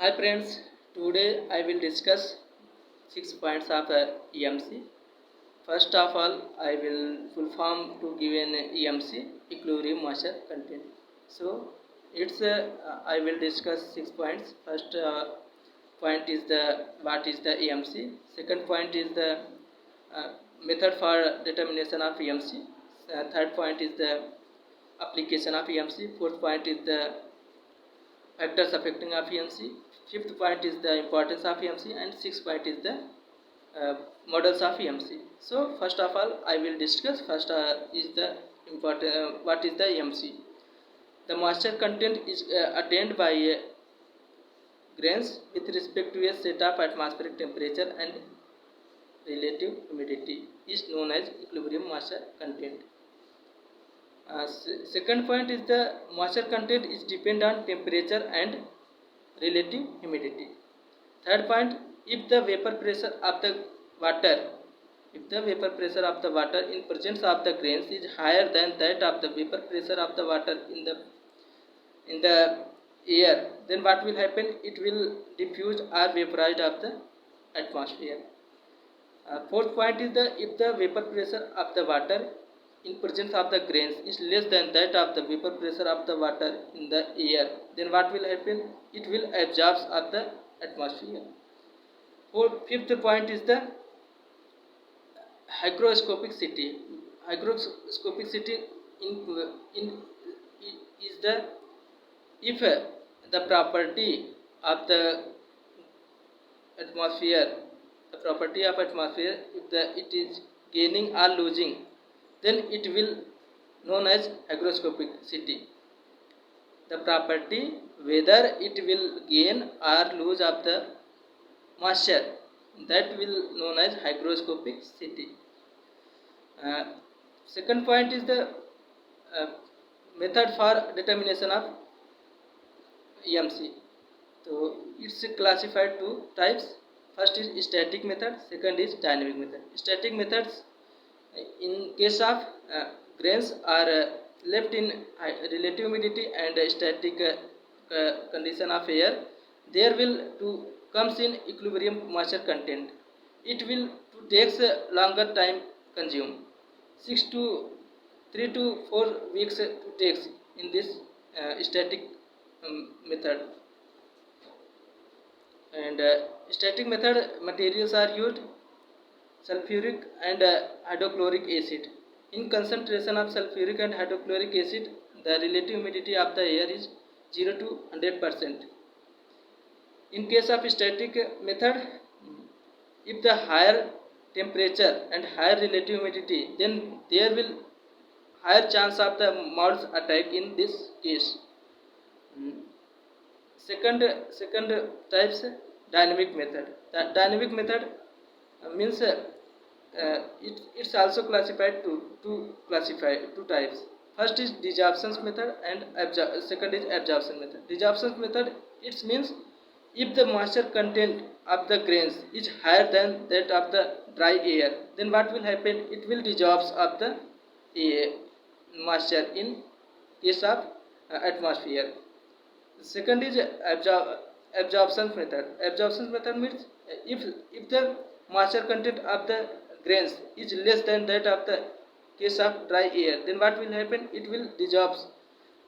Hi friends, today I will discuss 6 points of EMC. First of all, I will full form to give an EMC, equilibrium moisture content. So it's I will discuss 6 points. First point is the what is the EMC. Second point is the uh, method for determination of EMC. Third point is the application of EMC. Fourth point is the factors affecting of EMC. Fifth point is the importance of EMC, and sixth point is the uh, models of EMC. So first of all, I will discuss first is the important what is the EMC. The moisture content is attained by grains with respect to a set of atmospheric temperature and relative humidity is known as equilibrium moisture content. Second point is the moisture content is depend on temperature and relative humidity. Third point, if the vapor pressure of the water if the vapor pressure of the water in presence of the grains is higher than that of the vapor pressure of the water in the air, then what will happen? It will diffuse or vaporize of the atmosphere. Fourth point is the if the vapor pressure of the water in presence of the grains is less than that of the vapor pressure of the water in the air, then what will happen? It will absorb of the atmosphere. Fifth point is the hygroscopicity. Hygroscopicity in is the if the property of the atmosphere if it is gaining or losing, then it will known as hygroscopicity. The property whether it will gain or lose of the moisture, that will known as hygroscopicity. uh, Second point is the uh, method for determination of EMC. So it's classified two types. First is static method, second is dynamic method. Static methods in case of grains are left in relative humidity and static condition of air, there will to comes in equilibrium moisture content. It will to takes a longer time consume 6 to 3 to 4 weeks to takes in this static method. And static method materials are used sulfuric and hydrochloric acid. In concentration of sulfuric and hydrochloric acid, the relative humidity of the air is 0 to 100%. In case of static method, if the higher temperature and higher relative humidity, then there will higher chance of the moths attack in this case. Mm. Second types, dynamic method. The dynamic method means it's also classified two types. First is desorption method and second is absorption method. Desorption method, it means if the moisture content of the grains is higher than that of the dry air, then what will happen? It will dissolve of the moisture in case of atmosphere. Second is absorption method. Absorption method means if the moisture content of the grains is less than that of the case of dry air, then what will happen? It will dissolve,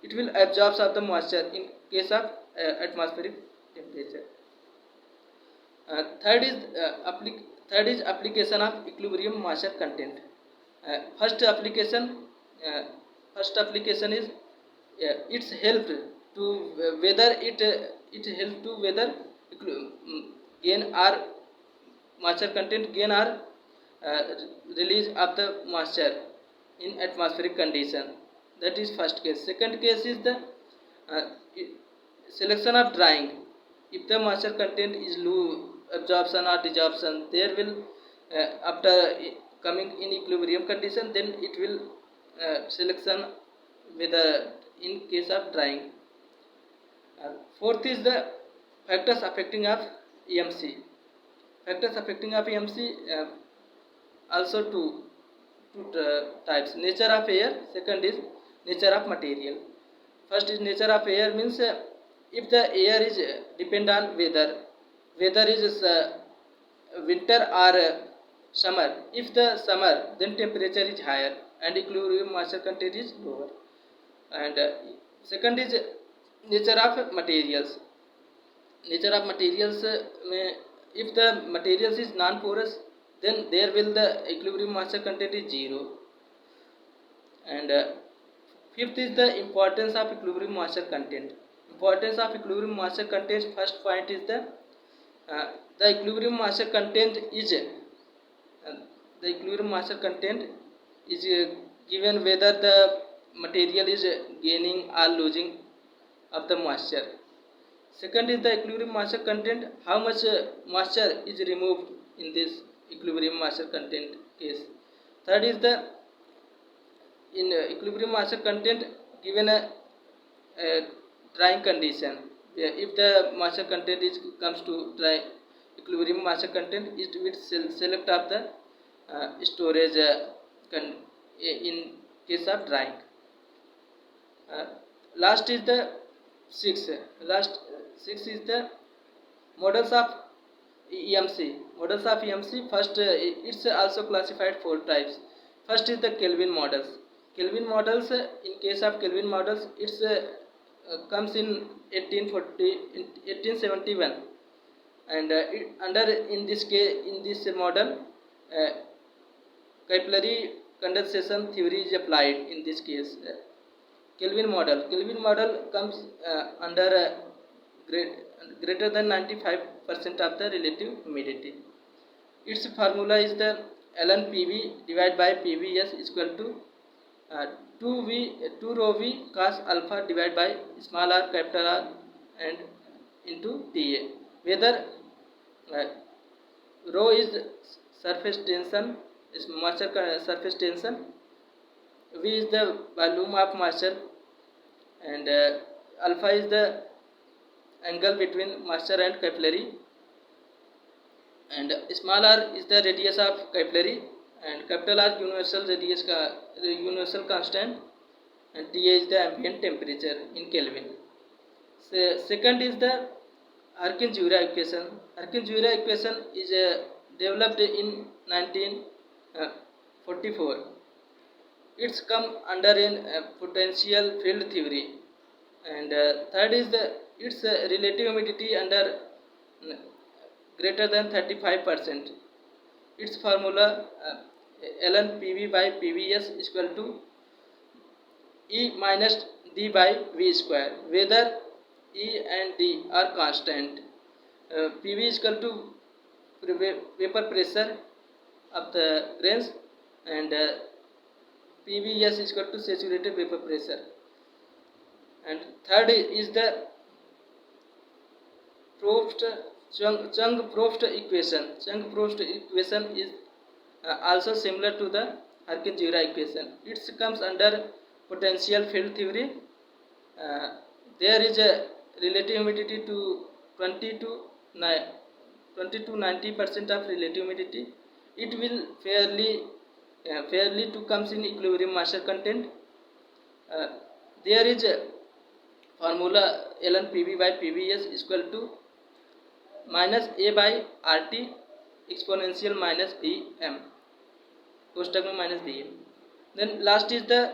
it will absorb of the moisture in case of atmospheric temperature. Third is application of equilibrium moisture content. Uh, first application uh, First application is it's help to whether it help to whether gain or moisture content gain or uh, release of the moisture in atmospheric condition. That is first case. Second case is the uh, selection of drying. If the moisture content is low, absorption or desorption, there will after coming in equilibrium condition, then it will selection with in case of drying. Fourth is the factors affecting of EMC. Factors affecting of EMC also two types. Nature of air. Second is nature of material. First is nature of air means if the air is depend on whether is winter or summer. If the summer, then temperature is higher and equilibrium moisture content is lower. And second is nature of materials. Nature of materials, if the materials is non-porous, then there will the equilibrium moisture content is 0. And fifth is the importance of equilibrium moisture content. Importance of equilibrium moisture content, first point is the equilibrium moisture content is the equilibrium moisture content is given whether the material is gaining or losing of the moisture. Second is the equilibrium moisture content, how much moisture is removed in this equilibrium moisture content case. Third is the in equilibrium moisture content given a drying condition. If the moisture content is comes to dry equilibrium moisture content, it will select of the storage in case of drying. Last is the six is the models of EMC. Models of EMC, first it's also classified 4 types. First is the Kelvin models. Kelvin models, in case of Kelvin models, it's comes in 1871, and in this case, in this model, capillary condensation theory is applied. In this case, Kelvin model comes under greater than 95% of the relative humidity. Its formula is the ln PV divided by PVS is equal to 2 rho V cos alpha divided by small r capital R and into dA. Whether rho is surface tension, is moisture surface tension, V is the volume of moisture, and alpha is the angle between moisture and capillary, and small r is the radius of capillary, and capital R universal radius universal constant, and T is the ambient temperature in Kelvin. Second is the Arkin-Jura equation. Arkin-Jura equation is developed in 1944. It's come under in potential field theory. And third is its relative humidity under greater than 35%. Its formula ln PV by PVS is equal to E minus D by V square, whether E and D are constant. PV is equal to vapor pressure of the grains, and PVS is equal to saturated vapor pressure. And third is the Chang-Prost equation. Chang-Prost equation is also similar to the Arkin-Jura equation. It comes under potential field theory. There is a relative humidity to 20 to 90% of relative humidity. It will fairly to comes in equilibrium moisture content. There is a formula ln PV by PVS is equal to minus A by RT exponential minus Bm, कोष्टक में minus Bm. Then last is the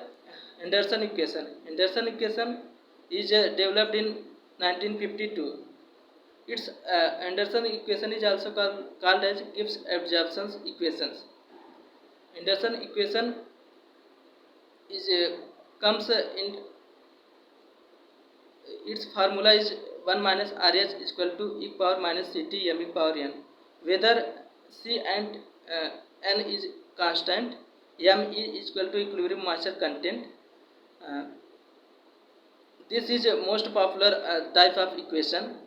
Henderson equation. Henderson equation is developed in 1952. Its Henderson equation is also called as Gibbs absorption equations. Henderson equation is comes in its formula is 1 minus RH is equal to e power minus Ct m e power n, whether C and n is constant, m e is equal to equilibrium moisture content. This is a most popular type of equation.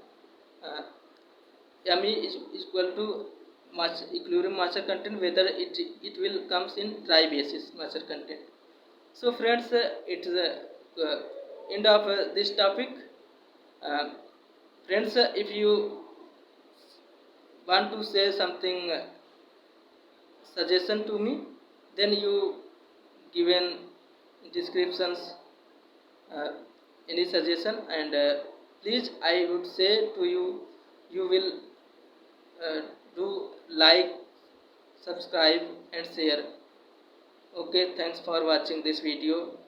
Me is equal to equilibrium moisture content, whether it will comes in dry basis moisture content. So friends, it is the end of this topic. Friends, if you want to say something suggestion to me, then you given descriptions any suggestion, and please I would say to you, you will do like, subscribe and share. Okay, thanks for watching this video.